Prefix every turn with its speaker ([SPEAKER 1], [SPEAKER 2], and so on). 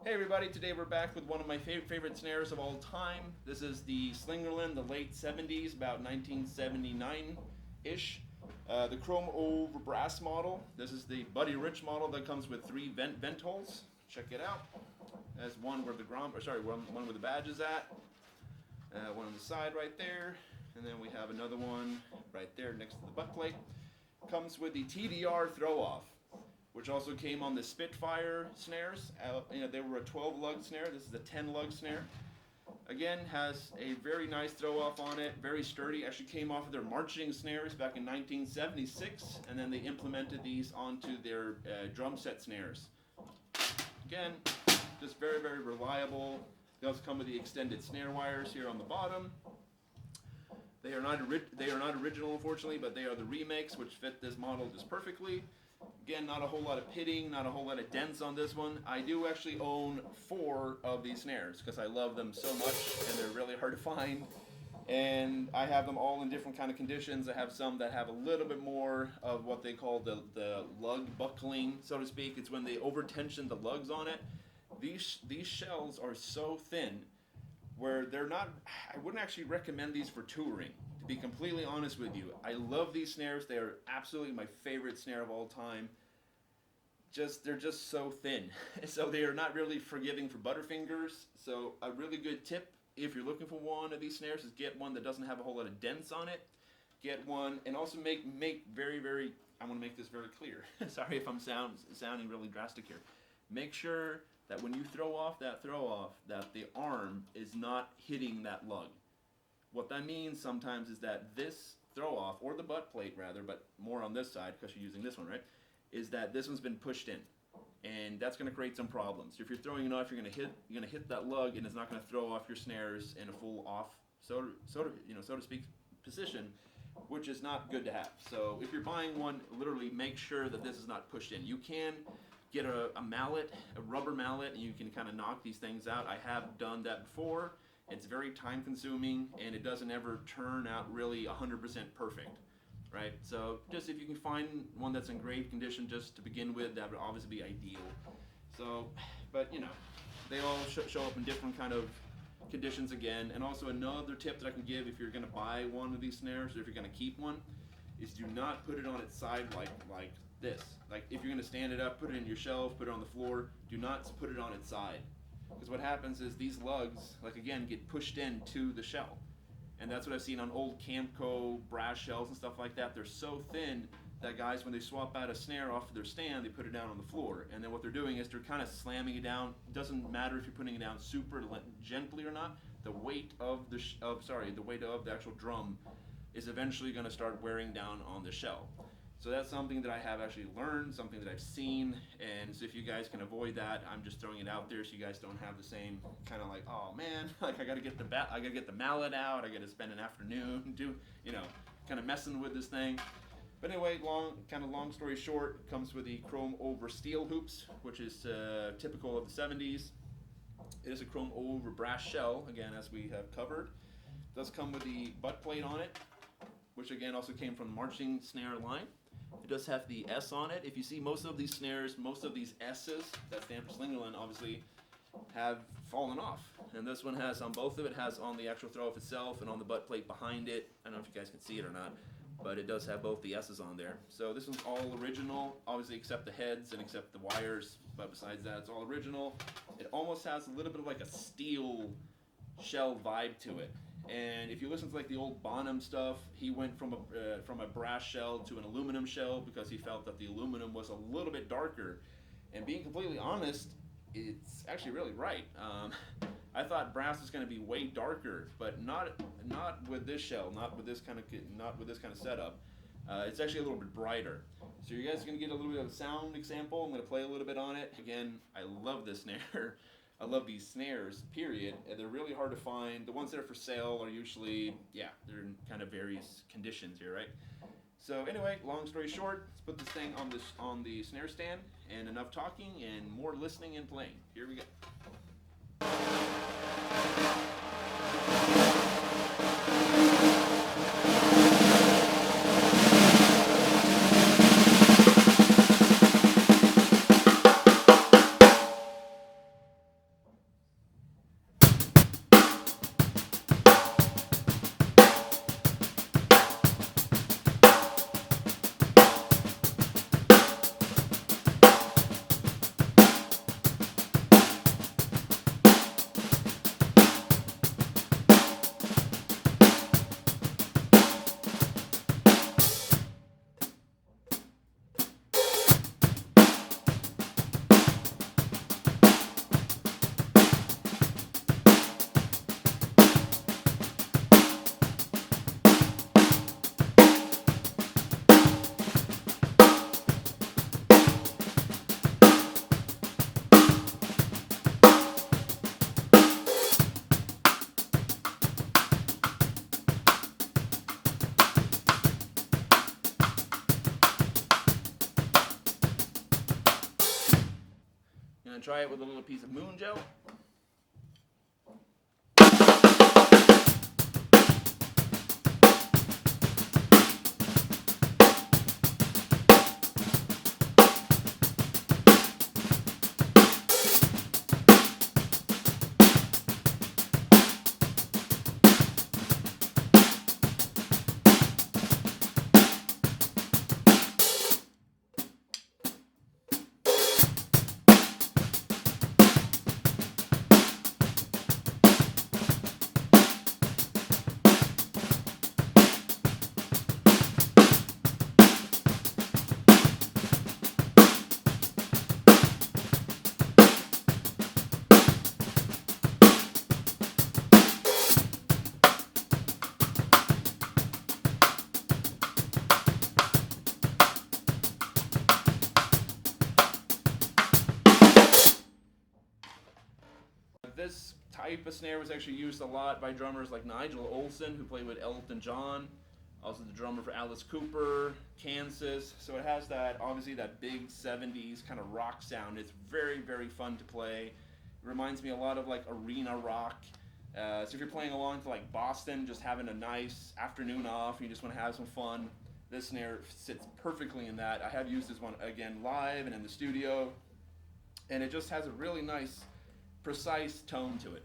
[SPEAKER 1] Hey everybody, today we're back with one of my favorite snares of all time. This is the Slingerland, the late 70s, about 1979-ish. The chrome over brass model. This is the Buddy Rich model that comes with 3 vent holes. Check it out. There's one where the one where the badge is at. One on the side right there. And then we have another one right there next to the butt plate. Comes with the TDR throw-off, which also came on the Spitfire snares. They were a 12-lug snare. This is a 10-lug snare. Again, has a very nice throw-off on it, very sturdy. Actually came off of their marching snares back in 1976, and then they implemented these onto their drum set snares. Again, just very, very reliable. They also come with the extended snare wires here on the bottom. They are not original, unfortunately, but they are the remakes, which fit this model just perfectly. Again, not a whole lot of pitting, not a whole lot of dents on this one. I do actually own 4 of these snares because I love them so much and they're really hard to find. And I have them all in different kind of conditions. I have some that have a little bit more of what they call the lug buckling, so to speak. It's when they over-tension the lugs on it. These shells are so thin where they're not, I wouldn't actually recommend these for touring. To be completely honest with you, I love these snares. They are absolutely my favorite snare of all time. They're just so thin. So they are not really forgiving for butterfingers. So a really good tip, if you're looking for one of these snares, is get one that doesn't have a whole lot of dents on it. Get one, and also make very, very, I want to make this very clear. Sorry if I'm sounding really drastic here. Make sure that when you throw off, that the arm is not hitting that lug. What that means sometimes is that this throw off, or the butt plate rather, but more on this side because you're using this one, right, is that this one's been pushed in. And that's going to create some problems. If you're throwing it off, you're going to hit that lug, and it's not going to throw off your snares in a full off, so to speak, position, which is not good to have. So if you're buying one, literally make sure that this is not pushed in. You can get a mallet, a rubber mallet, and you can kind of knock these things out. I have done that before. It's very time consuming, and it doesn't ever turn out really 100% perfect, right? So just if you can find one that's in great condition just to begin with, that would obviously be ideal. So, but they all show up in different kind of conditions again. And also another tip that I can give if you're gonna buy one of these snares, or if you're gonna keep one, is do not put it on its side like this. Like if you're gonna stand it up, put it in your shelf, put it on the floor, do not put it on its side. Because what happens is these lugs, again, get pushed into the shell. And that's what I've seen on old Camco brass shells and stuff like that. They're so thin that guys, when they swap out a snare off of their stand, they put it down on the floor. And then what they're doing is they're kind of slamming it down. It doesn't matter if you're putting it down super gently or not. The weight of the actual drum is eventually going to start wearing down on the shell. So that's something that I have actually learned, something that I've seen, and so if you guys can avoid that, I'm just throwing it out there so you guys don't have the same kind of like, oh man, like I gotta get the mallet out, I gotta spend an afternoon kind of messing with this thing. But anyway, long story short, it comes with the chrome over steel hoops, which is typical of the 70s. It is a chrome over brass shell, again, as we have covered. It does come with the butt plate on it, which again also came from the marching snare line. It does have the S on it. If you see most of these snares, most of these S's that stand for Slingerland obviously have fallen off. And this one has on both of it, has on the actual throw-off itself and on the butt plate behind it. I don't know if you guys can see it or not, but it does have both the S's on there. So this one's all original, obviously except the heads and except the wires, but besides that, it's all original. It almost has a little bit of like a steel shell vibe to it. And if you listen to like the old Bonham stuff, he went from a brass shell to an aluminum shell because he felt that the aluminum was a little bit darker. And being completely honest, it's actually really right. I thought brass was going to be way darker, but not with this shell, not with this kind of setup. It's actually a little bit brighter. So you guys are going to get a little bit of a sound example. I'm going to play a little bit on it. Again, I love this snare. I love these snares, period. And they're really hard to find. The ones that are for sale are usually, they're in kind of various conditions here, right? So anyway, long story short, let's put this thing on the snare stand, and enough talking and more listening and playing. Here we go. out with a little piece of moon gel. This type of snare was actually used a lot by drummers like Nigel Olsson, who played with Elton John, also the drummer for Alice Cooper, Kansas. So it has that, obviously, that big 70s kind of rock sound. It's very, very fun to play. It reminds me a lot of like arena rock. So if you're playing along to like Boston, just having a nice afternoon off, and you just want to have some fun, this snare sits perfectly in that. I have used this one again live and in the studio, and it just has a really nice, precise tone to it.